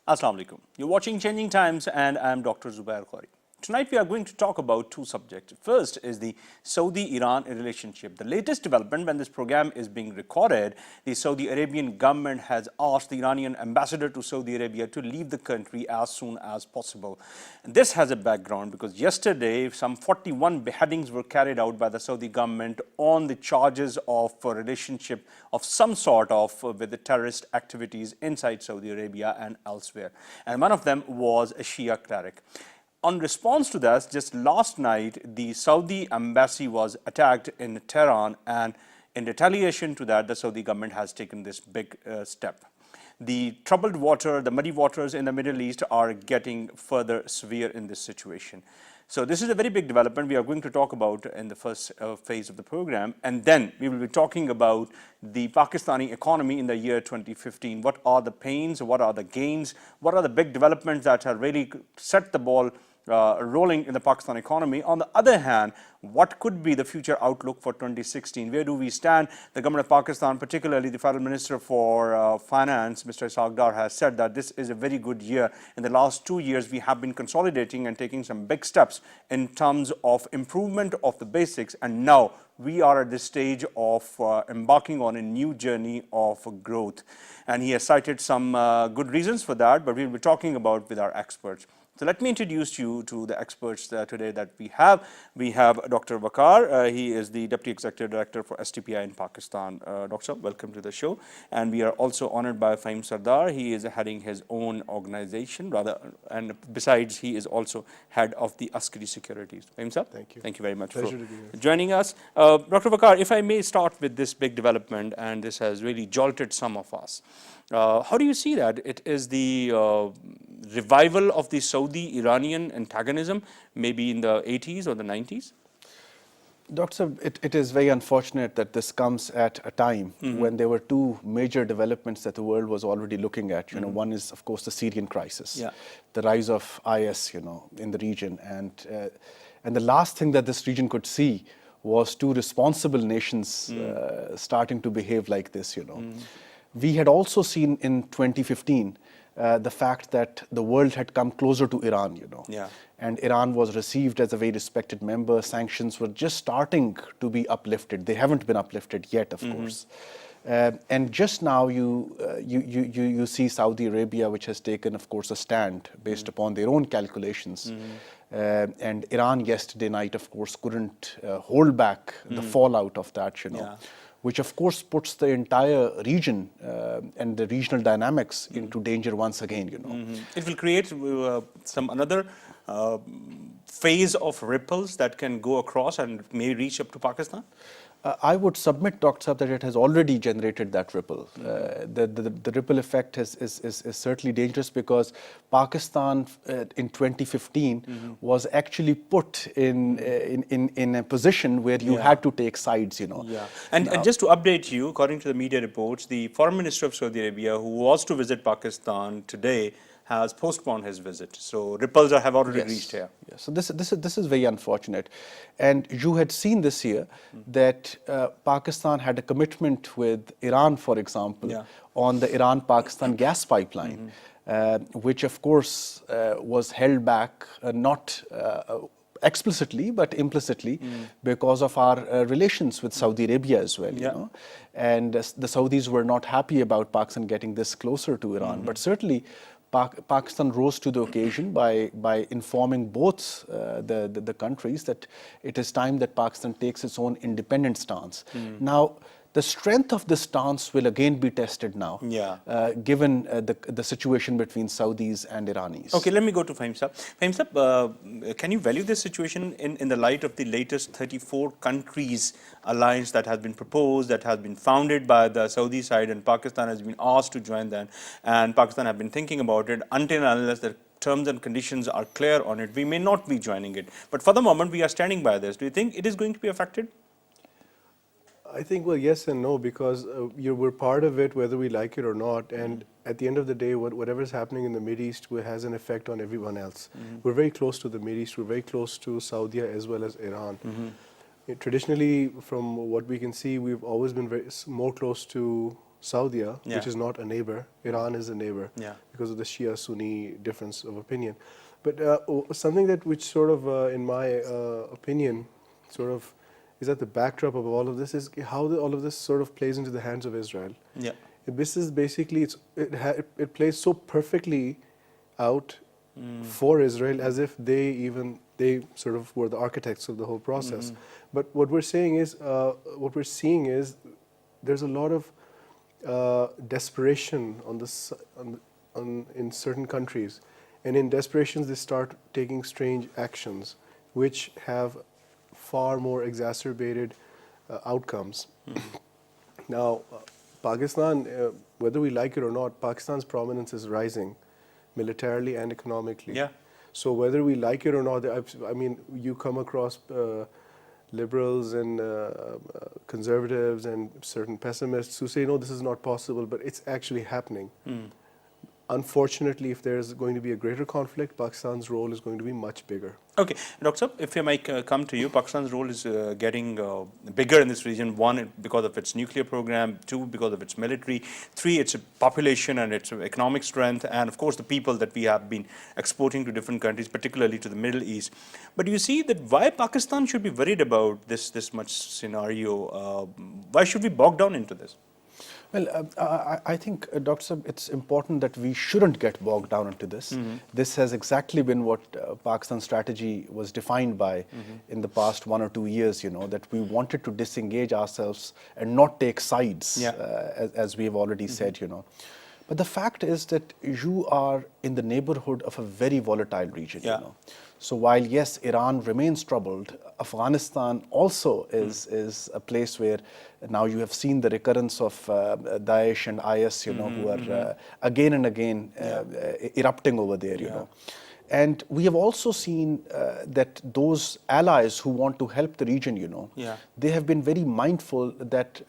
Assalamu alaikum. You're watching Changing Times and I'm Dr. Zubair Khori. Tonight we are going to talk about two subjects. First is the Saudi-Iran relationship. The latest development when this program is being recorded, the Saudi Arabian government has asked the Iranian ambassador to Saudi Arabia to leave the country as soon as possible. And this has a background because yesterday some 41 beheadings were carried out by the Saudi government on the charges of a relationship of some sort of with the terrorist activities inside Saudi Arabia and elsewhere. And one of them was a Shia cleric. On response to that, just last night, the Saudi embassy was attacked in Tehran, and in retaliation to that, the Saudi government has taken this big step. The troubled water, the muddy waters in the Middle East are getting further severe in this situation. So this is a very big development we are going to talk about in the first phase of the program, and then we will be talking about the Pakistani economy in the year 2015. What are the pains, what are the gains, what are the big developments that have really set the ball rolling in the Pakistan economy. On the other hand, what could be the future outlook for 2016? Where do we stand? The government of Pakistan, particularly the Federal Minister for Finance, Mr. Sardar, has said that this is a very good year. In the last 2 years, we have been consolidating and taking some big steps in terms of improvement of the basics, and now we are at the stage of embarking on a new journey of growth. And he has cited some good reasons for that, but we'll be talking about with our experts. So let me introduce you to the experts today that we have. We have Dr. Waqar. He is the Deputy Executive Director for STPI in Pakistan. Doctor, welcome to the show. And we are also honored by Faheem Sardar. He is heading his own organization, and besides, he is also head of the Askari Securities. Faheem sir, thank you. Thank you very much Pleasure for to be here. joining us. Dr. Waqar, if I may start with this big development, and this has really jolted some of us. How do you see that? It is the revival of the Saudi-Iranian antagonism, maybe in the 80s or the 90s? Doctor, it is very unfortunate that this comes at a time when there were two major developments that the world was already looking at. You know, one is, of course, the Syrian crisis, the rise of IS, in the region, and the last thing that this region could see was two responsible nations starting to behave like this. We had also seen in 2015 the fact that the world had come closer to Iran, and Iran was received as a very respected member. Sanctions were just starting to be uplifted. They haven't been uplifted yet, of course. And just now you see Saudi Arabia, which has taken, of course, a stand based upon their own calculations. And Iran yesterday night, of course, couldn't hold back the fallout of that, which of course puts the entire region and the regional dynamics into danger once again. It will create some another phase of ripples that can go across and may reach up to Pakistan? I would submit, Dr. Saab, that it has already generated that ripple. The ripple effect is certainly dangerous because Pakistan in 2015 was actually put in a position where you had to take sides, And just to update you, according to the media reports, the Foreign Minister of Saudi Arabia, who was to visit Pakistan today, has postponed his visit. So ripples have already reached here. Yes. So this is very unfortunate. And you had seen this year that Pakistan had a commitment with Iran, for example, on the Iran-Pakistan gas pipeline, which of course was held back not explicitly but implicitly because of our relations with Saudi Arabia as well. And the Saudis were not happy about Pakistan getting this closer to Iran. But certainly Pakistan rose to the occasion by informing both the countries that it is time that Pakistan takes its own independent stance. Now, the strength of this stance will again be tested now, given the situation between Saudis and Iranis. Okay, let me go to Faheem Saab. Faheem Saab, can you value this situation in the light of the latest 34 countries alliance that has been proposed, that has been founded by the Saudi side, and Pakistan has been asked to join them, and Pakistan have been thinking about it until and unless the terms and conditions are clear on it, we may not be joining it. But for the moment, we are standing by this. Do you think it is going to be affected? I think, well, yes and no, because we're part of it whether we like it or not, and at the end of the day, whatever's happening in the Mideast has an effect on everyone else. We're very close to the Mideast, we're very close to Saudi as well as Iran. Traditionally, from what we can see, we've always been more close to Saudi, Yeah. which is not a neighbor. Iran is a neighbor Yeah. because of the Shia-Sunni difference of opinion. But something that which sort of, in my opinion, sort of is at the backdrop of all of this is how all of this sort of plays into the hands of Israel. Yeah. This is basically, it plays so perfectly out for Israel as if they sort of were the architects of the whole process. But what we're seeing is there's a lot of desperation in certain countries, and in desperations they start taking strange actions, which have far more exacerbated outcomes. Now, Pakistan, whether we like it or not, Pakistan's prominence is rising, militarily and economically. Yeah. So whether we like it or not, I mean, you come across liberals and conservatives and certain pessimists who say, no, this is not possible, but it's actually happening. Unfortunately, if there's going to be a greater conflict, Pakistan's role is going to be much bigger. Okay, Dr. Saab, if I might come to you, Pakistan's role is getting bigger in this region. One, because of its nuclear program. Two, because of its military. Three, its population and its economic strength. And of course, the people that we have been exporting to different countries, particularly to the Middle East. But you see that why Pakistan should be worried about this much scenario? Why should we bog down into this? Well, I think, Dr. Saab, it's important that we shouldn't get bogged down into this. This has exactly been what Pakistan's strategy was defined by in the past 1 or 2 years, that we wanted to disengage ourselves and not take sides, as we have already said, But the fact is that you are in the neighborhood of a very volatile region, So while, yes, Iran remains troubled, Afghanistan also is a place where now you have seen the recurrence of Daesh and IS, who are again and again erupting over there, And we have also seen that those allies who want to help the region, they have been very mindful that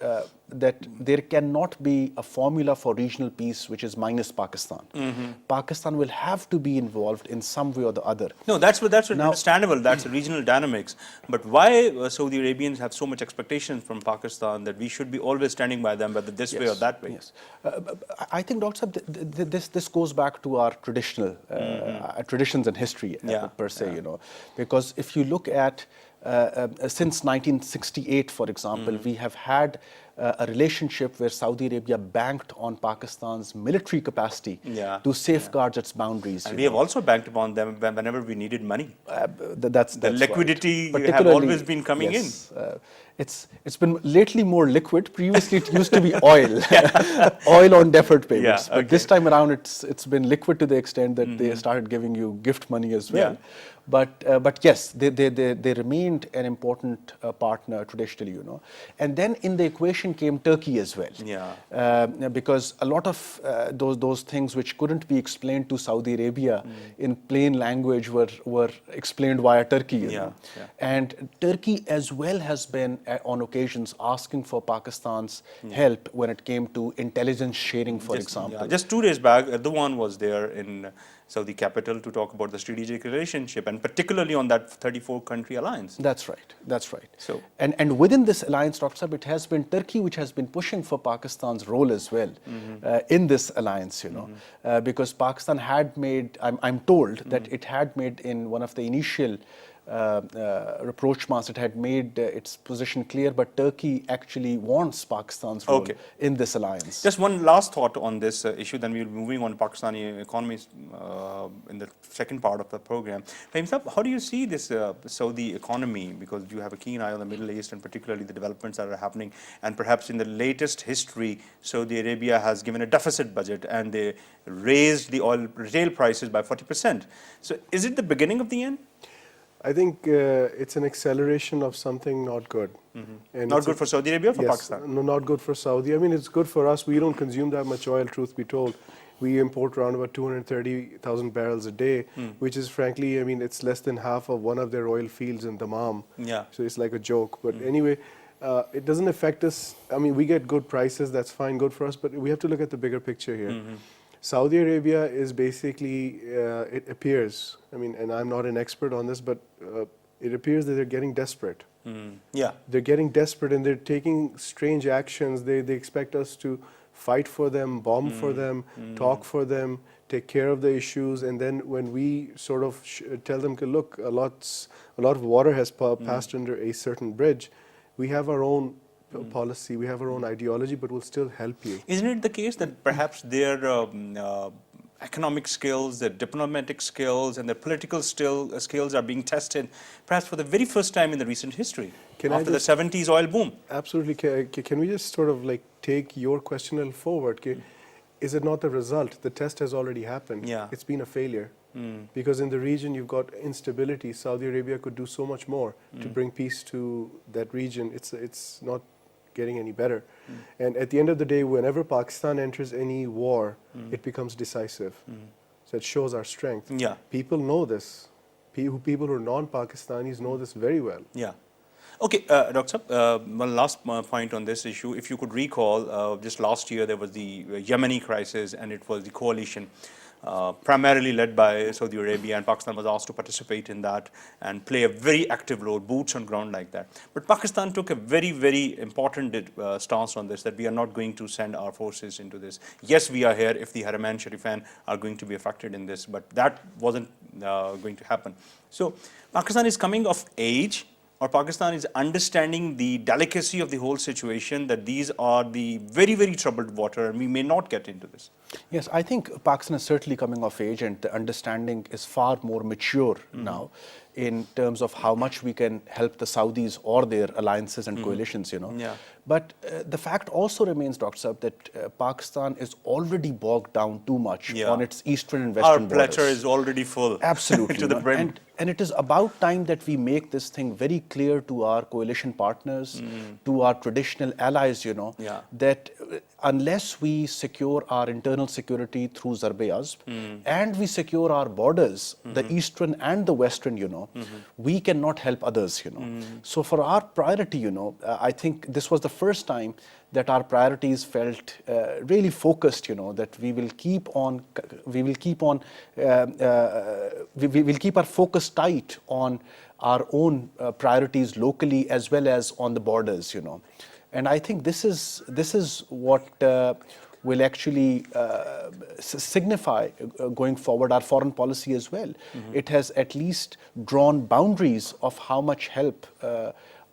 there cannot be a formula for regional peace which is minus Pakistan. Pakistan will have to be involved in some way or the other. No, that's understandable. That's regional dynamics. But why Saudi Arabians have so much expectations from Pakistan that we should be always standing by them, whether this way or that way? Yes, I think, Dr. Saab, this goes back to our traditional traditions and history per se, because if you look at since 1968, for example, we have had a relationship where Saudi Arabia banked on Pakistan's military capacity to safeguard its boundaries. And we have also banked upon them whenever we needed money. That's the liquidity right. have always been coming in. It's been lately more liquid. Previously, it used to be oil, oil on deferred payments. But this time around, it's been liquid to the extent that they started giving you gift money as well. But yes, they remained an important partner traditionally, And then in the equation came Turkey as well. Because a lot of those things which couldn't be explained to Saudi Arabia in plain language were explained via Turkey. And Turkey as well has been on occasions asking for Pakistan's help when it came to intelligence sharing, for example. Just 2 days back, Erdogan was there in Saudi capital to talk about the strategic relationship, and particularly on that 34-country alliance. That's right. So, and within this alliance, Dr. Saab, it has been Turkey which has been pushing for Pakistan's role as well in this alliance, because Pakistan had made, I'm told that it had made in one of the initial rapprochements, it had made its position clear, but Turkey actually wants Pakistan's role in this alliance. Just one last thought on this issue, then we'll be moving on to Pakistani economy in the second part of the program. Faheem Sardar, how do you see this Saudi economy? Because you have a keen eye on the Middle East and particularly the developments that are happening, and perhaps in the latest history, Saudi Arabia has given a deficit budget and they raised the oil retail prices by 40%. So is it the beginning of the end? I think it's an acceleration of something not good. And not good for Saudi Arabia or for Pakistan? No, not good for Saudi. I mean, it's good for us. We don't consume that much oil, truth be told. We import around about 230,000 barrels a day, which is frankly, I mean, it's less than half of one of their oil fields in Dammam. So it's like a joke. But anyway, it doesn't affect us. I mean, we get good prices. That's fine, good for us. But we have to look at the bigger picture here. Saudi Arabia is basically, it appears, I mean, and I'm not an expert on this, but it appears that they're getting desperate. They're getting desperate and they're taking strange actions. They expect us to fight for them, bomb for them, talk for them, take care of the issues, and then when we sort of tell them, look, a lot of water has passed under a certain bridge, we have our own policy, we have our own ideology, but we'll still help you. Isn't it the case that perhaps their economic skills, their diplomatic skills, and their political skills are being tested perhaps for the very first time in the recent history, after the 70s oil boom? Absolutely. Can we just sort of like take your question a little forward? Is it not the result? The test has already happened. Yeah. It's been a failure. Because in the region you've got instability. Saudi Arabia could do so much more to bring peace to that region. It's not getting any better. And at the end of the day, whenever Pakistan enters any war, it becomes decisive. So it shows our strength. Yeah. People know this. People who are non-Pakistanis know this very well. Yeah. Okay, Dr. Saab, one last point on this issue. If you could recall, just last year there was the Yemeni crisis, and it was the coalition primarily led by Saudi Arabia, and Pakistan was asked to participate in that and play a very active role, boots on ground like that. But Pakistan took a very, very important stance on this, that we are not going to send our forces into this. Yes, we are here if the Haraman Sharifan are going to be affected in this, but that wasn't going to happen. So Pakistan is coming of age, or Pakistan is understanding the delicacy of the whole situation, that these are the very, very troubled water and we may not get into this. Yes, I think Pakistan is certainly coming of age, and the understanding is far more mature now in terms of how much we can help the Saudis or their alliances and coalitions, Yeah. But the fact also remains, Dr. Saab, that Pakistan is already bogged down too much on its eastern and western borders. Our platter is already full. Absolutely. To the brim. And it is about time that we make this thing very clear to our coalition partners, to our traditional allies, that unless we secure our internal security through Zarb-e-Azb and we secure our borders, the eastern and the western, we cannot help others, So for our priority, I think this was the first time that our priorities felt really focused, that we will keep our focus tight on our own priorities locally as well as on the borders, And I think this is what will actually signify going forward our foreign policy as well. It has at least drawn boundaries of how much help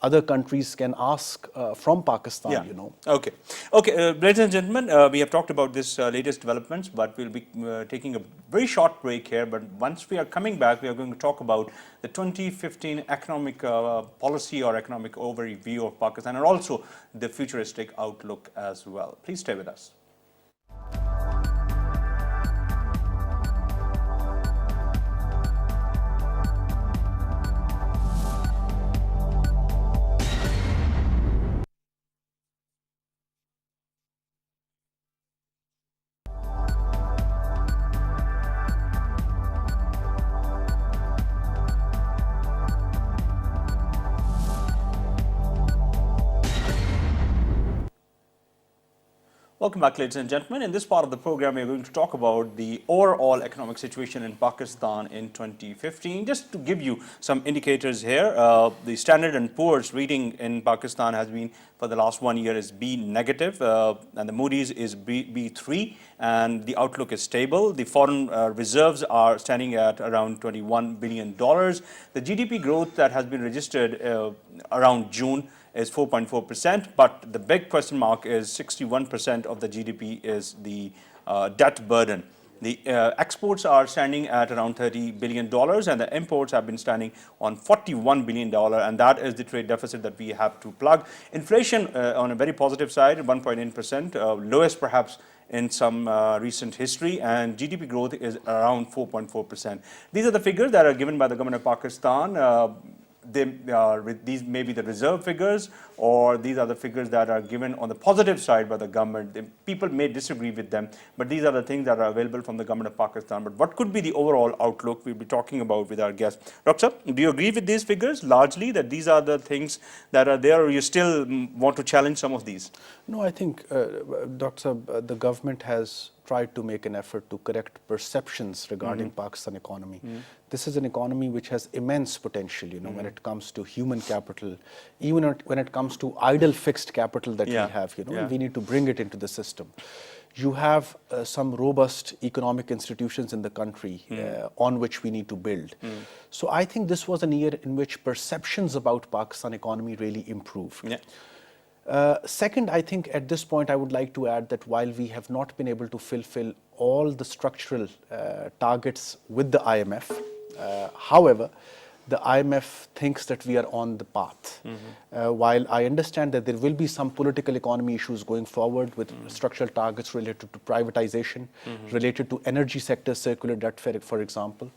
other countries can ask from Pakistan, Okay. Ladies and gentlemen, we have talked about this latest developments, but we'll be taking a very short break here. But once we are coming back, we are going to talk about the 2015 economic policy or economic overview of Pakistan, and also the futuristic outlook as well. Please stay with us. Welcome back, ladies and gentlemen. In this part of the program, we are going to talk about the overall economic situation in Pakistan in 2015. Just to give you some indicators here, the Standard & Poor's reading in Pakistan has been, for the last 1 year, is B negative, and the Moody's is B3, and the outlook is stable. The foreign reserves are standing at around $21 billion. The GDP growth that has been registered around June is 4.4%, but the big question mark is 61% of the GDP is the debt burden. The exports are standing at around $30 billion, and the imports have been standing on $41 billion, and that is the trade deficit that we have to plug. Inflation on a very positive side, 1.8%, lowest perhaps in some recent history, and GDP growth is around 4.4%. These are the figures that are given by the government of Pakistan. These may be the reserve figures, or these are the figures that are given on the positive side by the government. People may disagree with them, but these are the things that are available from the government of Pakistan. But what could be the overall outlook we'll be talking about with our guest? Dr. Saab, do you agree with these figures largely, that these are the things that are there, or you still want to challenge some of these? No, I think, Dr. Saab, the government has tried to make an effort to correct perceptions regarding Pakistan economy. This is an economy which has immense potential, when it comes to human capital, even when it comes to idle fixed capital that we have, and we need to bring it into the system. You have some robust economic institutions in the country on which we need to build. So I think this was a year in which perceptions about Pakistan economy really improved. Second, I think at this point I would like to add that while we have not been able to fulfill all the structural targets with the IMF, however, the IMF thinks that we are on the path. While I understand that there will be some political economy issues going forward with structural targets related to privatization, related to energy sector circular debt, for example,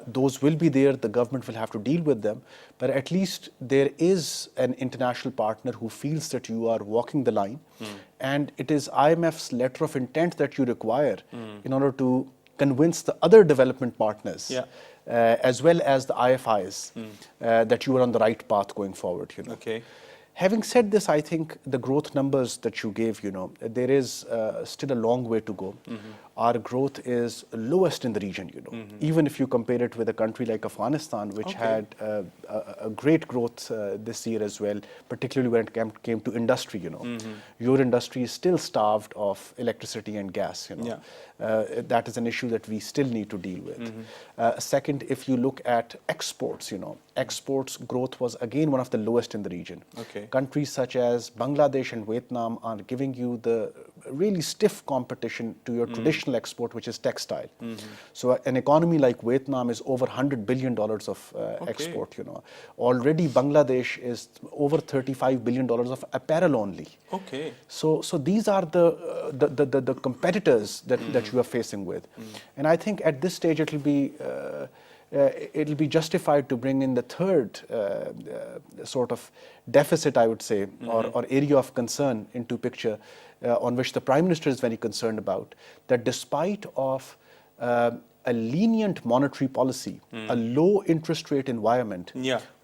those will be there, the government will have to deal with them, but at least there is an international partner who feels that you are walking the line, and it is IMF's letter of intent that you require in order to convince the other development partners as well as the IFIs that you are on the right path going forward. Okay. Having said this, I think the growth numbers that you gave, there is still a long way to go. Our growth is lowest in the region, even if you compare it with a country like Afghanistan, which had a great growth this year as well, particularly when it came to industry. Your industry is still starved of electricity and gas. That is an issue that we still need to deal with. Second, if you look at exports, exports growth was again one of the lowest in the region. Countries such as Bangladesh and Vietnam are giving you the really stiff competition to your traditional export, which is textile. So an economy like Vietnam is over $100 billion of export. Already Bangladesh is over $35 billion of apparel only. So these are the competitors that you are facing with. And I think at this stage it'll be justified to bring in the third sort of deficit, I would say, or area of concern into picture, on which the Prime Minister is very concerned about, that despite of a lenient monetary policy, a low interest rate environment,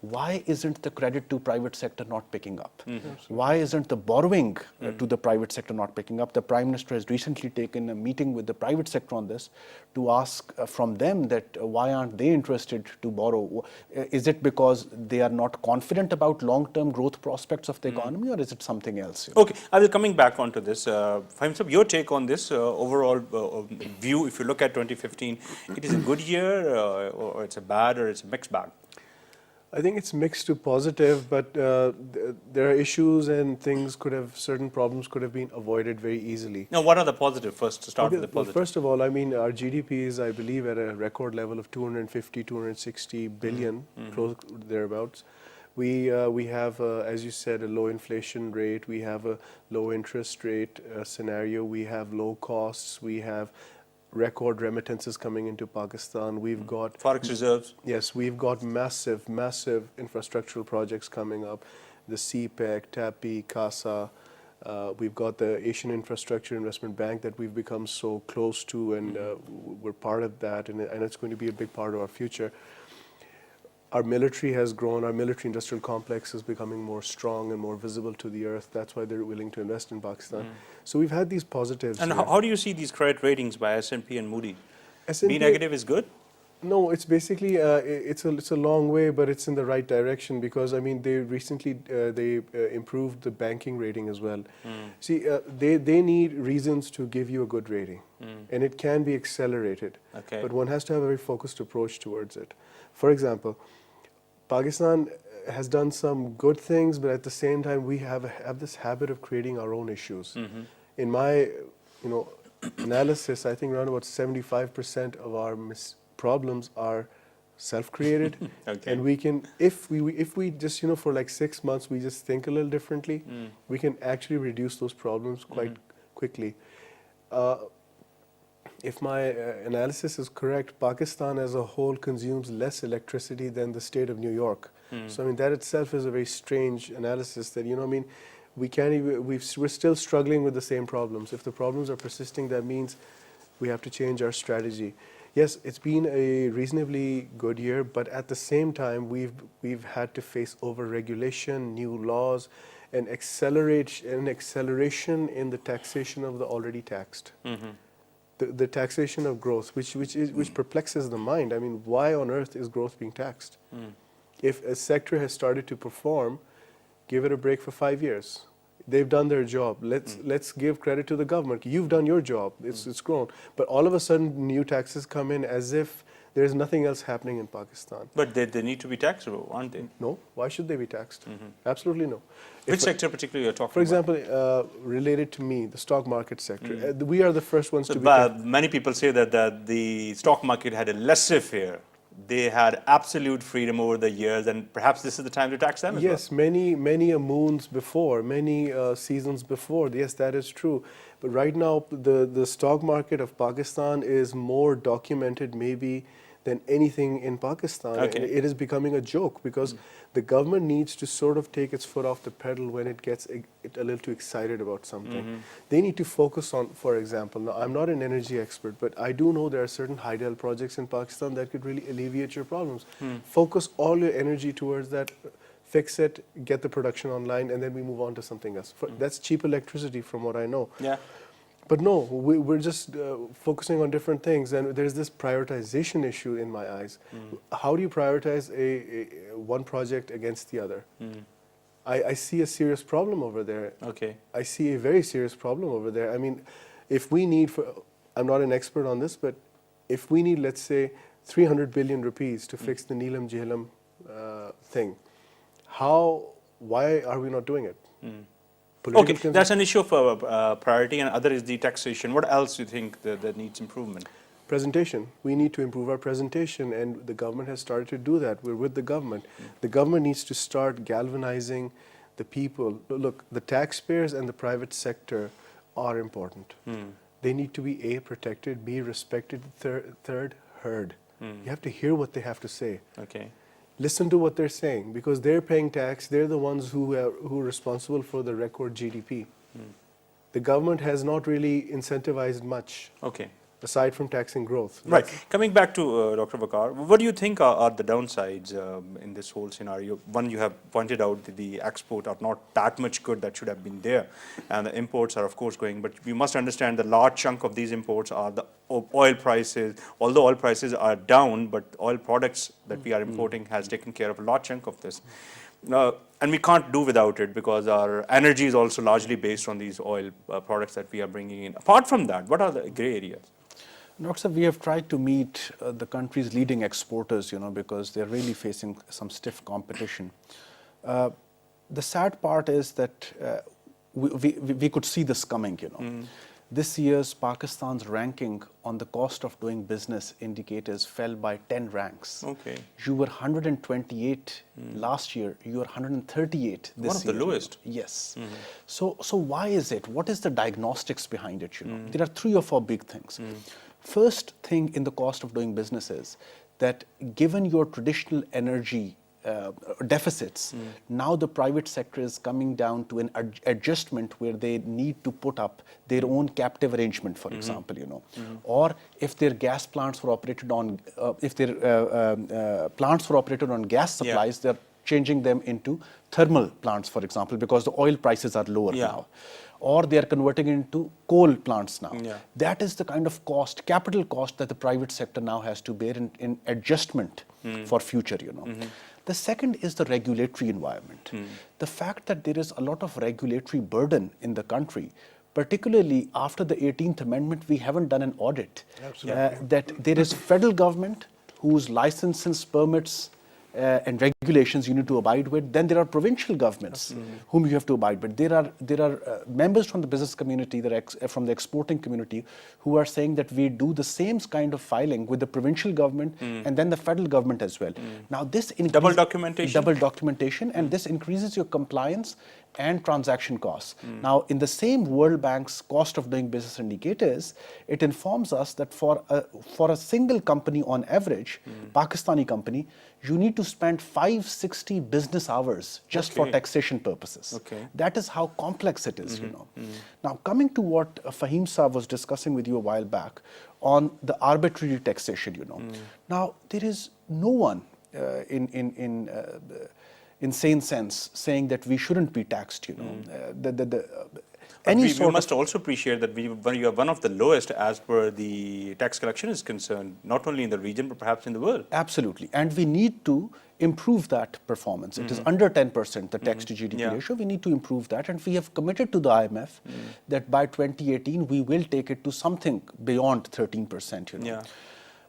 why isn't the credit to private sector not picking up? Why isn't the borrowing to the private sector not picking up? The Prime Minister has recently taken a meeting with the private sector on this to ask from them that why aren't they interested to borrow? Is it because they are not confident about long-term growth prospects of the economy, or is it something else? Okay, I will coming back onto this. Faheem Sir, your take on this overall view, if you look at 2015, it is a good year or it's a bad or it's a mixed bag? I think it's mixed to positive, but there are issues and certain problems could have been avoided very easily. Now, what are the positive first, to start with the positive? Well, first of all, I mean, our GDP is, I believe, at a record level of 250, 260 billion, close thereabouts. We have, as you said, a low inflation rate. We have a low interest rate scenario. We have low costs. We have record remittances coming into Pakistan. We've got Forex reserves. Yes, we've got massive infrastructural projects coming up. The CPEC, TAPI, CASA. We've got the Asian Infrastructure Investment Bank that we've become so close to, and we're part of that, and it's going to be a big part of our future. Our military has grown. Our military industrial complex is becoming more strong and more visible to the earth. That's why they're willing to invest in Pakistan. So we've had these positives. And how do you see these credit ratings by S&P and Moody's? S&P, B negative is good? No, it's basically it's a long way, but it's in the right direction, because I mean they recently improved the banking rating as well. See, they need reasons to give you a good rating, and it can be accelerated. But one has to have a very focused approach towards it. For example, Pakistan has done some good things, but at the same time we have this habit of creating our own issues. In my analysis, I think around about 75% of our problems are self-created, and we can, if we just for like 6 months we just think a little differently, we can actually reduce those problems quite quickly. If my analysis is correct, Pakistan as a whole consumes less electricity than the state of New York. So I mean that itself is a very strange analysis. That I mean, we can't even, we're still struggling with the same problems. If the problems are persisting, that means we have to change our strategy. Yes, it's been a reasonably good year, but at the same time, we've had to face over-regulation, new laws, and acceleration in the taxation of the already taxed. the taxation of growth, which perplexes the mind. I mean, why on earth is growth being taxed? If a sector has started to perform, give it a break for 5 years. They've done their job. Let's give credit to the government. You've done your job. It's grown. But all of a sudden, new taxes come in as if there's nothing else happening in Pakistan. But they need to be taxable, aren't they? No. Why should they be taxed? Absolutely no. Which sector particularly you're talking For about? example, related to me, the stock market sector. We are the first ones to be. Many people say that the stock market had a laissez-faire. They had absolute freedom over the years, and perhaps this is the time to tax them as well. Yes, many moons before, many seasons before. Yes, that is true. But right now, the stock market of Pakistan is more documented maybe than anything in Pakistan. Okay. It is becoming a joke because the government needs to sort of take its foot off the pedal when it gets a little too excited about something. They need to focus on, for example, now I'm not an energy expert, but I do know there are certain hydel projects in Pakistan that could really alleviate your problems. Focus all your energy towards that, fix it, get the production online, and then we move on to something else. That's cheap electricity from what I know. Yeah. But no, we're just focusing on different things, and there's this prioritization issue in my eyes. How do you prioritize one project against the other? I see a serious problem over there. Okay. I see a very serious problem over there. I mean, if we need, I'm not an expert on this, but if we need, let's say, 300 billion rupees to fix the Neelam Jhelum thing, why are we not doing it? Okay, that's an issue of priority, and other is the taxation. What else do you think that needs improvement? Presentation. We need to improve our presentation, and the government has started to do that. We're with the government. The government needs to start galvanizing the people. Look, the taxpayers and the private sector are important. They need to be A, protected, B, respected, third, heard. You have to hear what they have to say. Okay. Listen to what they're saying, because they're paying tax. They're the ones who are responsible for the record GDP. The government has not really incentivized much. Okay. Aside from taxing growth. Right. Coming back to Dr. Waqar, what do you think are the downsides in this whole scenario? One, you have pointed out that the exports are not that much good that should have been there, and the imports are of course going, but we must understand the large chunk of these imports are the oil prices. Although oil prices are down, but oil products that we are importing has taken care of a large chunk of this. And we can't do without it because our energy is also largely based on these oil products that we are bringing in. Apart from that, what are the gray areas? Dr. We have tried to meet the country's leading exporters, because they're really facing some stiff competition. The sad part is that we could see this coming, This year's Pakistan's ranking on the cost of doing business indicators fell by 10 ranks. Okay. You were 128 last year. You are 138 this year. One of the lowest. Yes. So why is it? What is the diagnostics behind it? There are 3 or 4 big things. First thing in the cost of doing business is that given your traditional energy deficits, now the private sector is coming down to an adjustment where they need to put up their own captive arrangement, for example, or if their gas plants were operated on, plants were operated on gas supplies, they're changing them into thermal plants, for example, because the oil prices are lower now. Or they are converting into coal plants now. That is the kind of cost, capital cost, that the private sector now has to bear in adjustment for future, The second is the regulatory environment. The fact that there is a lot of regulatory burden in the country, particularly after the 18th Amendment, we haven't done an audit. That there is federal government whose licenses, permits, and regulations you need to abide with. Then there are provincial governments whom you have to abide with. There are members from the business community, from the exporting community, who are saying that we do the same kind of filing with the provincial government and then the federal government as well. Now this double documentation, and this increases your compliance and transaction costs. Now, in the same World Bank's cost of doing business indicators, it informs us that for a single company on average, Pakistani company, you need to spend 560 business hours just for taxation purposes. That is how complex it is, Now, coming to what Faheem Sardar was discussing with you a while back on the arbitrary taxation, Now, there is no one in sane sense saying that we shouldn't be taxed, But we must also appreciate that you are one of the lowest as per the tax collection is concerned, not only in the region, but perhaps in the world. Absolutely. And we need to improve that performance. It is under 10%, the tax to GDP ratio. We need to improve that. And we have committed to the IMF that by 2018, we will take it to something beyond 13%. Yeah.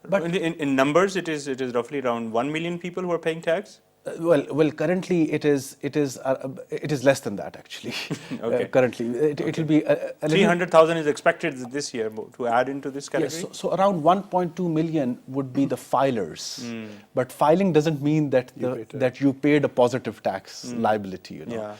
But in numbers, it is roughly around 1 million people who are paying tax? Well, currently it is less than that actually. Okay. Currently, it will be 300,000 is expected this year to add into this category. Yes, so around 1.2 million would be the filers, but filing doesn't mean that that you paid a positive tax liability. You know. Yeah.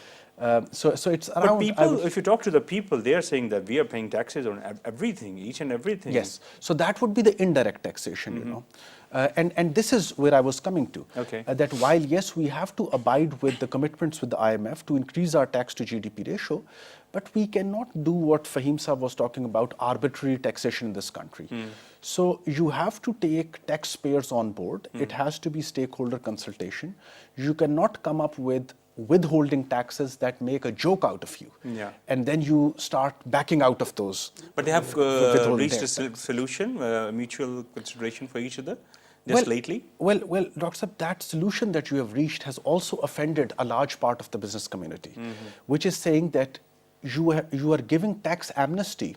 So it's around. But people, if you talk to the people, they are saying that we are paying taxes on everything, each and everything. Yes. So that would be the indirect taxation. You know. And this is where I was coming to. Okay. That while, yes, we have to abide with the commitments with the IMF to increase our tax to GDP ratio, but we cannot do what Faheem Saab was talking about, arbitrary taxation in this country. So you have to take taxpayers on board. It has to be stakeholder consultation. You cannot come up with withholding taxes that make a joke out of you. Yeah. And then you start backing out of those. But they have reached a solution, mutual consideration for each other, just lately? Well, Dr. Saab, that solution that you have reached has also offended a large part of the business community, which is saying that you are giving tax amnesty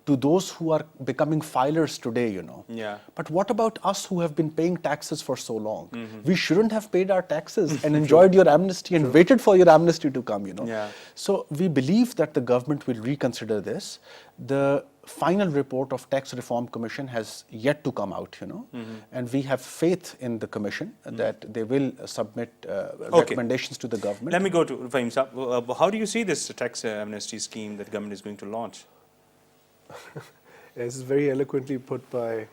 to those who are becoming filers today, you know. Yeah. But what about us who have been paying taxes for so long? We shouldn't have paid our taxes and enjoyed your amnesty and waited for your amnesty to come, you know. Yeah. So we believe that the government will reconsider this. The final report of Tax Reform Commission has yet to come out, you know, and we have faith in the commission that they will submit recommendations to the government. Let me go to Faheem Saab. How do you see this tax amnesty scheme that the government is going to launch? This is very eloquently put by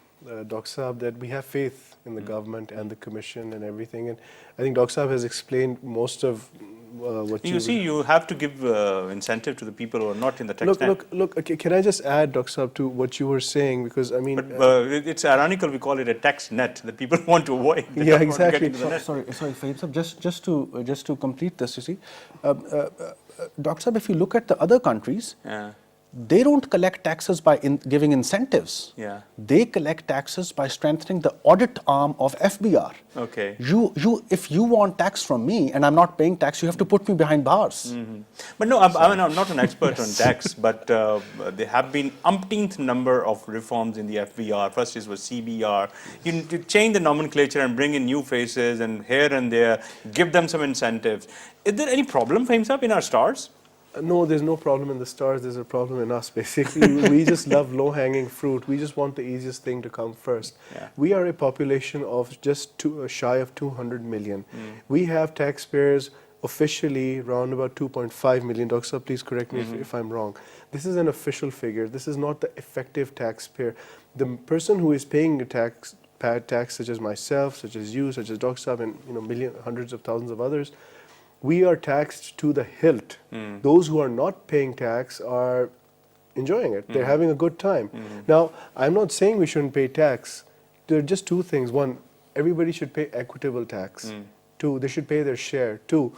Dr. Saab that we have faith in the government and the commission and everything, and I think Dr. Saab has explained most of what you see. You have to give incentive to the people who are not in the tax net. Look. Okay, can I just add, Dr. Saab, to what you were saying, because I mean, it's ironical we call it a tax net that people want to avoid. Yeah, exactly. Sorry, Faheem Saab, just to complete this, you see, Dr. Saab, if you look at the other countries. They don't collect taxes by giving incentives. Yeah. They collect taxes by strengthening the audit arm of FBR. Okay. If you want tax from me and I'm not paying tax, you have to put me behind bars. But no, I'm not an expert on tax, but there have been umpteenth number of reforms in the FBR. First was CBR. You change the nomenclature and bring in new faces and here and there, give them some incentives. Is there any problem, Faheem Saab, in our stars? No, there's no problem in the stars. There's a problem in us, basically. We just love low-hanging fruit. We just want the easiest thing to come first. Yeah. We are a population of just shy of 200 million. We have taxpayers officially around about 2.5 million. Dr. Saab, please correct me if I'm wrong. This is an official figure. This is not the effective taxpayer. The person who is paying the tax, such as myself, such as you, such as Dr. Saab, and hundreds of thousands of others, we are taxed to the hilt. Those who are not paying tax are enjoying it. They're having a good time. Now, I'm not saying we shouldn't pay tax. There are just two things. One, everybody should pay equitable tax. Two, they should pay their share. Two,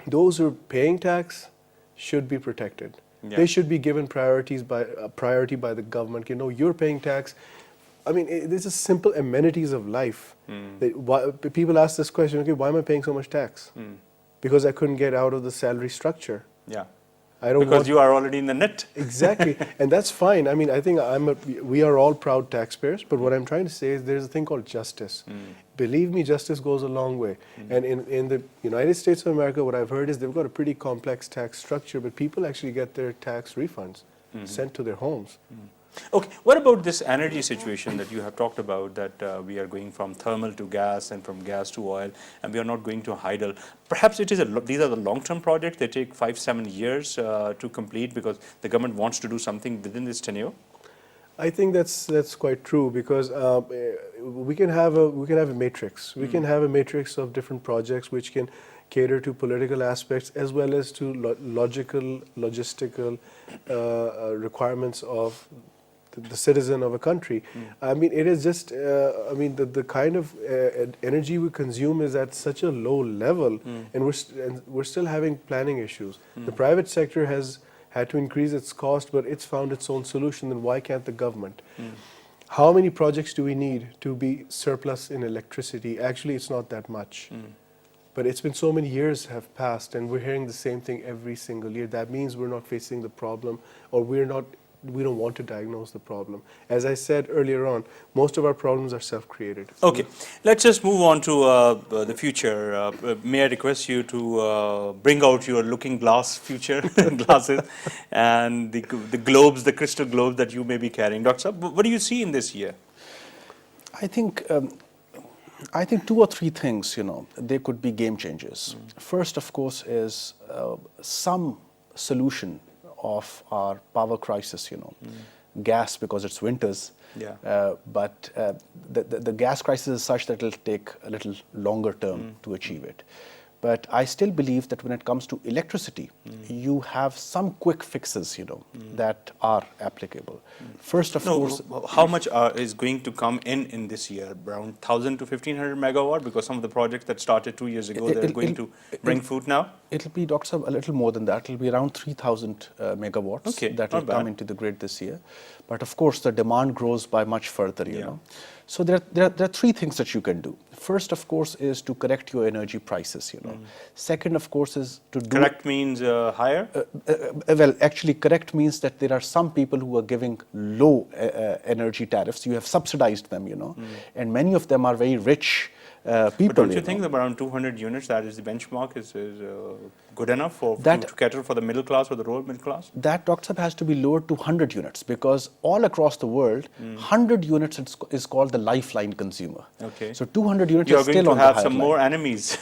those who are paying tax should be protected. Yeah. They should be given priority by the government. You're paying tax. I mean, this is simple amenities of life. People ask this question, okay, why am I paying so much tax? Because I couldn't get out of the salary structure. Yeah. Because you are already in the net. Exactly. And that's fine. I mean, I think we are all proud taxpayers, but what I'm trying to say is there's a thing called justice. Believe me, justice goes a long way. And in the United States of America, what I've heard is they've got a pretty complex tax structure, but people actually get their tax refunds sent to their homes. Okay, what about this energy situation that you have talked about, that we are going from thermal to gas and from gas to oil, and we are not going to hydel? Perhaps these are the long-term projects. They take 5-7 years to complete because the government wants to do something within this tenure. I think that's quite true, because we can have a matrix. We can have a matrix of different projects which can cater to political aspects as well as to logistical requirements of the citizen of a country. I mean, it is just, the kind of energy we consume is at such a low level, and we're still having planning issues. The private sector has had to increase its cost, but it's found its own solution, then why can't the government? How many projects do we need to be surplus in electricity? Actually, it's not that much. But it's been so many years have passed, and we're hearing the same thing every single year. That means we're not facing the problem, or we don't want to diagnose the problem. As I said earlier on, most of our problems are self-created. Okay, let's just move on to the future. May I request you to bring out your looking glass future glasses and the globes, the crystal globes that you may be carrying. Dr. Saab, what do you see in this year? I think two or three things, they could be game changers. First, of course, is some solution of our power crisis, gas, because it's winters. But the gas crisis is such that it'll take a little longer term to achieve it. But I still believe that when it comes to electricity, you have some quick fixes, that are applicable. First, of course, how much is going to come in this year? Around 1,000 to 1,500 megawatt? Because some of the projects that started 2 years ago, they're going to bring fruit now? It'll be, Dr. Saab, a little more than that. It'll be around 3,000 megawatts that will come into the grid this year. But of course, the demand grows by much further, you know. So there are three things that you can do. First, of course, is to correct your energy prices, Second, of course, is to do... Correct means higher? Well, actually, correct means that there are some people who are giving low energy tariffs. You have subsidized them, and many of them are very rich people. But don't you think that around 200 units, that is the benchmark, is good enough to cater for the middle class or the lower middle class? That, Dr. Saab, has to be lowered to 100 units because all across the world, 100 units is called the lifeline consumer. Okay. So 200 units is still on the higher line. You're going to have some more enemies.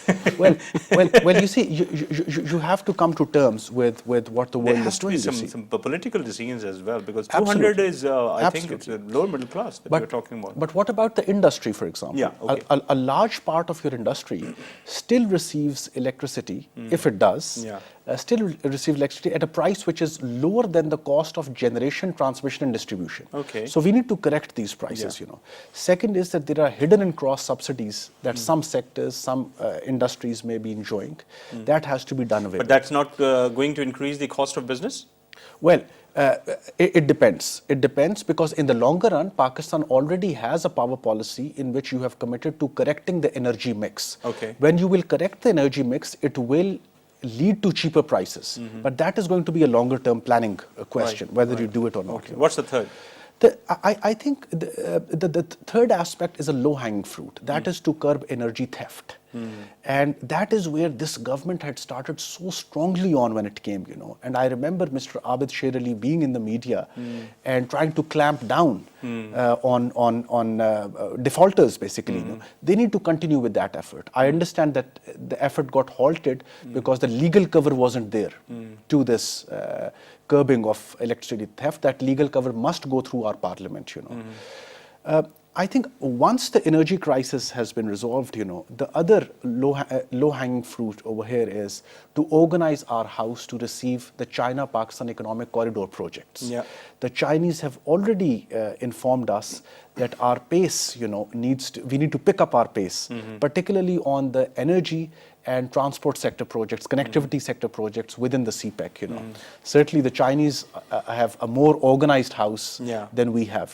well, you see, you have to come to terms with what the world is doing. There has to be some political decisions as well, because 200 is, I think, it's a lower middle class that you're talking about. But what about the industry, for example? Yeah, okay. A large part of your industry still receives electricity, if it does, still receive electricity at a price which is lower than the cost of generation, transmission, and distribution. Okay. So we need to correct these prices, Second is that there are hidden and cross subsidies that some sectors, some industries may be enjoying. That has to be done away. But that's not going to increase the cost of business? Well, it depends. It depends because in the longer run, Pakistan already has a power policy in which you have committed to correcting the energy mix. Okay. When you will correct the energy mix, it will lead to cheaper prices. But that is going to be a longer term planning question, whether you do it or not. Okay. What's the third? I think the third aspect is a low-hanging fruit. That is to curb energy theft. And that is where this government had started so strongly on when it came, And I remember Mr. Abid Sher Ali being in the media and trying to clamp down on defaulters, basically. They need to continue with that effort. I understand that the effort got halted because the legal cover wasn't there to this curbing of electricity theft. That legal cover must go through our parliament, I think once the energy crisis has been resolved, the other low-hanging fruit over here is to organize our house to receive the China-Pakistan Economic Corridor projects. Yeah. The Chinese have already informed us that our pace, we need to pick up our pace, particularly on the energy and transport sector projects, connectivity sector projects within the CPEC, Certainly the Chinese have a more organized house than we have,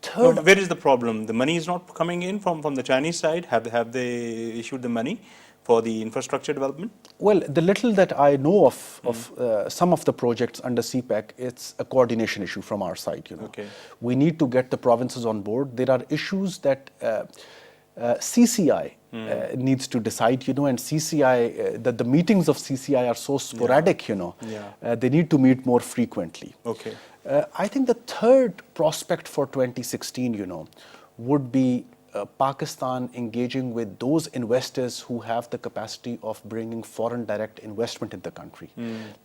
Third, where is the problem? The money is not coming in from the Chinese side? Have they issued the money for the infrastructure development? Well, the little that I know of some of the projects under CPEC, it's a coordination issue from our side. Okay. We need to get the provinces on board. There are issues that CCI needs to decide, and CCI, the meetings of CCI are so sporadic, they need to meet more frequently. Okay. I think the third prospect for 2016, would be Pakistan engaging with those investors who have the capacity of bringing foreign direct investment in the country.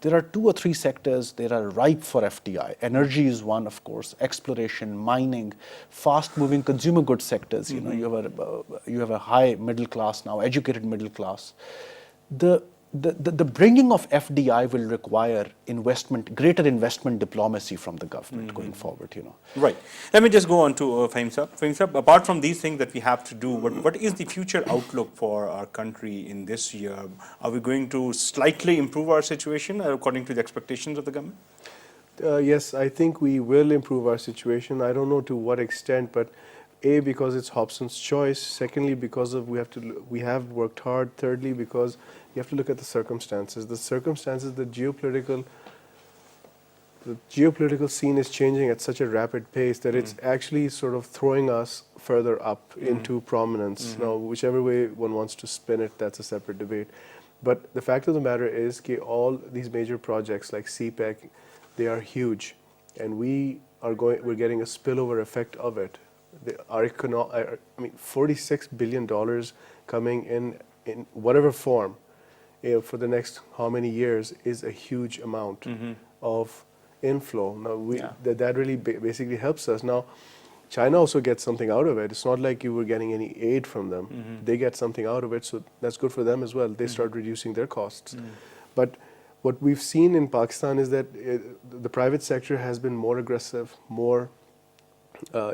There are 2 or 3 sectors that are ripe for FDI. Energy is one, of course, exploration, mining, fast-moving consumer goods sectors. You have a high middle class now, educated middle class. The the bringing of FDI will require greater investment diplomacy from the government going forward, Right. Let me just go on to Faheem Sir. Faheem Sir, apart from these things that we have to do, what is the future outlook for our country in this year? Are we going to slightly improve our situation according to the expectations of the government? Yes, I think we will improve our situation. I don't know to what extent, but A, because it's Hobson's choice. Secondly, because of we have worked hard. Thirdly, because you have to look at the circumstances. The geopolitical scene is changing at such a rapid pace that it's actually sort of throwing us further up into prominence. Now, whichever way one wants to spin it, that's a separate debate. But the fact of the matter is that all these major projects like CPEC, they are huge, and we're getting a spillover effect of it. $46 billion coming in whatever form, for the next how many years is a huge amount of inflow. Now that really basically helps us. Now, China also gets something out of it. It's not like you were getting any aid from them. They get something out of it, so that's good for them as well. They start reducing their costs. But what we've seen in Pakistan is that the private sector has been more aggressive, more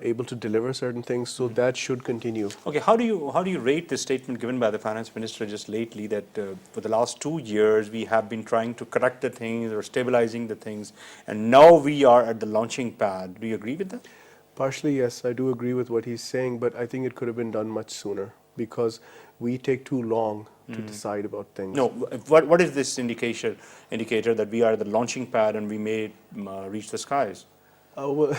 able to deliver certain things, so that should continue. Okay, how do you rate the statement given by the finance minister just lately that for the last 2 years we have been trying to correct the things or stabilizing the things, and now we are at the launching pad? Do you agree with that? Partially, yes, I do agree with what he's saying, but I think it could have been done much sooner because we take too long to decide about things. No, what is this indicator that we are at the launching pad and we may reach the skies? Well,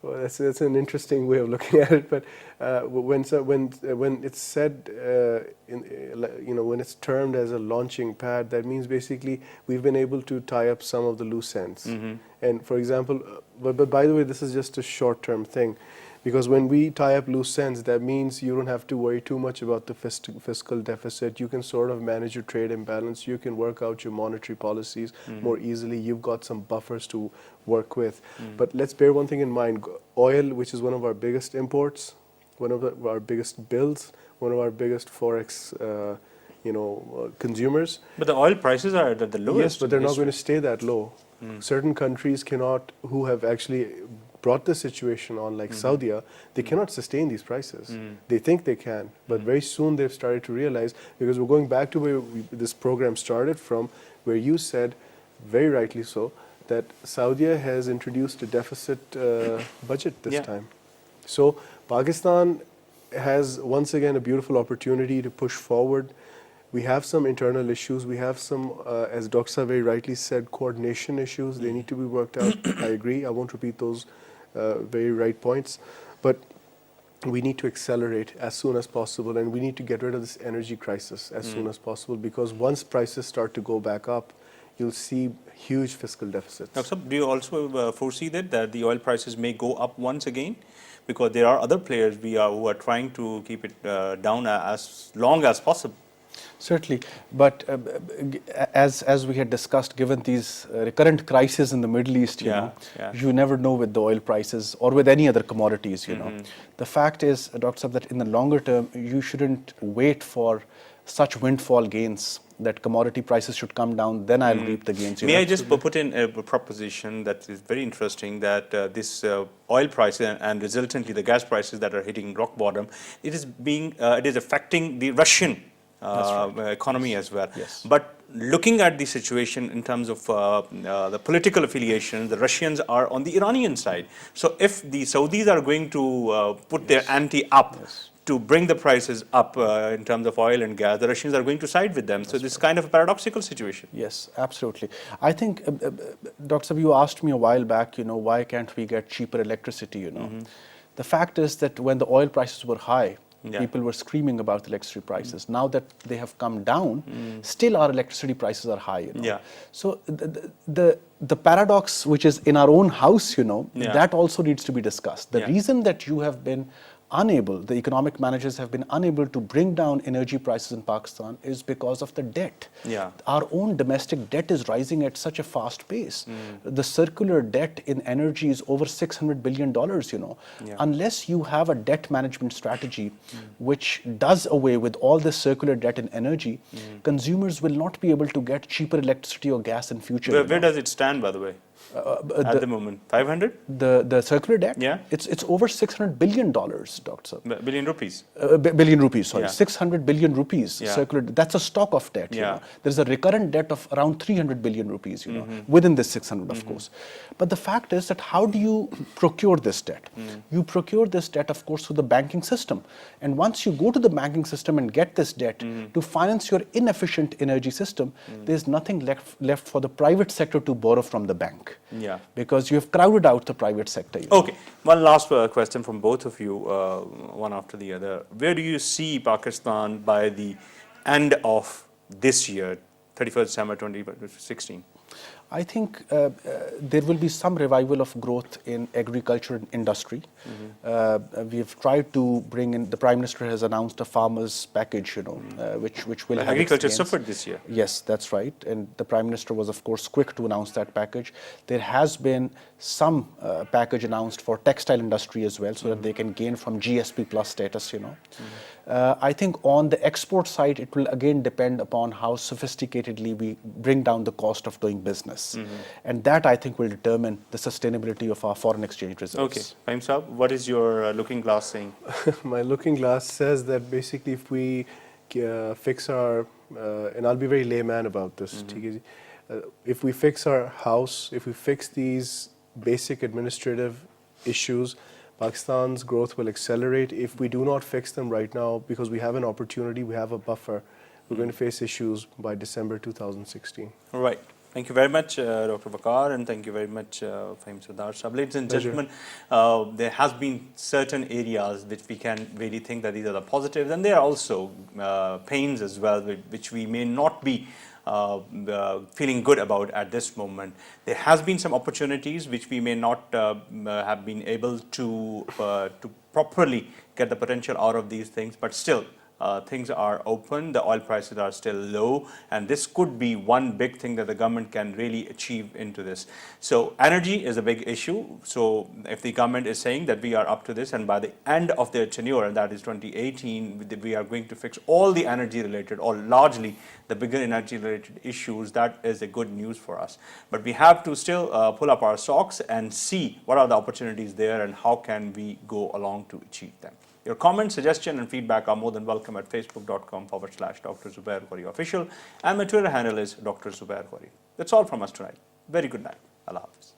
that's an interesting way of looking at it. But when it's said, when it's termed as a launching pad, that means basically we've been able to tie up some of the loose ends. And for example, but by the way, this is just a short-term thing. Because when we tie up loose ends, that means you don't have to worry too much about the fiscal deficit. You can sort of manage your trade imbalance. You can work out your monetary policies more easily. You've got some buffers to work with. But let's bear one thing in mind. Oil, which is one of our biggest imports, one of our biggest bills, one of our biggest forex consumers. But the oil prices are at the lowest. Yes, but they're not going to stay that low. Certain countries who have actually brought the situation on, like Saudi, they cannot sustain these prices. They think they can, but very soon they've started to realize, because we're going back to where this program started from, where you said, very rightly so, that Saudi has introduced a deficit budget this time. So Pakistan has once again a beautiful opportunity to push forward. We have some internal issues. We have some, as Dr. Saab very rightly said, coordination issues. They need to be worked out. I agree. I won't repeat those very right points. But we need to accelerate as soon as possible, and we need to get rid of this energy crisis as soon as possible, because once prices start to go back up, you'll see huge fiscal deficits. Dr. Saab, do you also foresee that the oil prices may go up once again? Because there are other players who are trying to keep it down as long as possible. Certainly, but as we had discussed, given these recurrent crises in the Middle East, you never know with the oil prices or with any other commodities, The fact is, Dr. Saab, that in the longer term, you shouldn't wait for such windfall gains, that commodity prices should come down, then I'll reap the gains. May I just put in a proposition that is very interesting, that this oil prices and resultantly the gas prices that are hitting rock bottom, it is affecting the Russian economy as well. Yes. But looking at the situation in terms of the political affiliation, the Russians are on the Iranian side. So if the Saudis are going to put their ante up to bring the prices up in terms of oil and gas, the Russians are going to side with them. So this is kind of a paradoxical situation. Yes, absolutely. I think, Dr. Saab, you asked me a while back, why can't we get cheaper electricity, The fact is that when the oil prices were high, people were screaming about electricity prices. Now that they have come down, still our electricity prices are high. So the paradox which is in our own house, that also needs to be discussed. The reason that you have been the economic managers have been unable to bring down energy prices in Pakistan is because of the debt. Yeah. Our own domestic debt is rising at such a fast pace. The circular debt in energy is over $600 billion, Yeah. Unless you have a debt management strategy which does away with all this circular debt in energy, consumers will not be able to get cheaper electricity or gas in future. Where does it stand, by the way? At the moment, 500? The circular debt? Yeah. It's over $600 billion, Dr. Billion rupees. Billion rupees, sorry. Yeah. 600 billion rupees Yeah. circular. That's a stock of debt. Yeah. There's a recurrent debt of around 300 billion rupees, within this 600, of course. But the fact is that how do you procure this debt? You procure this debt, of course, through the banking system. And once you go to the banking system and get this debt to finance your inefficient energy system, there's nothing left for the private sector to borrow from the bank. Yeah. Because you have crowded out the private sector. Okay, one last question from both of you, one after the other. Where do you see Pakistan by the end of this year, 31st December 2016? I think there will be some revival of growth in agriculture and industry. We've tried to bring in, the Prime Minister has announced a farmers package, which will have agriculture its gains. suffered this year. Yes, that's right. And the Prime Minister was, of course, quick to announce that package. There has been some package announced for textile industry as well, so that they can gain from GSP plus status, I think on the export side, it will again depend upon how sophisticatedly we bring down the cost of doing business. And that, I think, will determine the sustainability of our foreign exchange reserves. Okay. Faheem Saab, what is your looking glass saying? My looking glass says that basically if we fix our, and I'll be very layman about this, if we fix our house, if we fix these basic administrative issues, Pakistan's growth will accelerate. If we do not fix them right now, because we have an opportunity, we have a buffer, we're going to face issues by December 2016. All right. Thank you very much, Dr. Waqar, and thank you very much, Faheem Sardar. Ladies and gentlemen, there has been certain areas which we can really think that these are the positives, and there are also pains as well, which we may not be feeling good about at this moment. There has been some opportunities which we may not have been able to properly get the potential out of these things, but still things are open, the oil prices are still low, and this could be one big thing that the government can really achieve into this. So energy is a big issue. So if the government is saying that we are up to this, and by the end of their tenure, that is 2018, we are going to fix all the energy related, or largely the bigger energy related issues, that is a good news for us. But we have to still pull up our socks and see what are the opportunities there and how can we go along to achieve them. Your comments, suggestion and feedback are more than welcome at facebook.com/Dr. Zubair Khoury official, and my Twitter handle is Dr. Zubair Khoury. That's all from us tonight. Very good night. Allah Hafiz.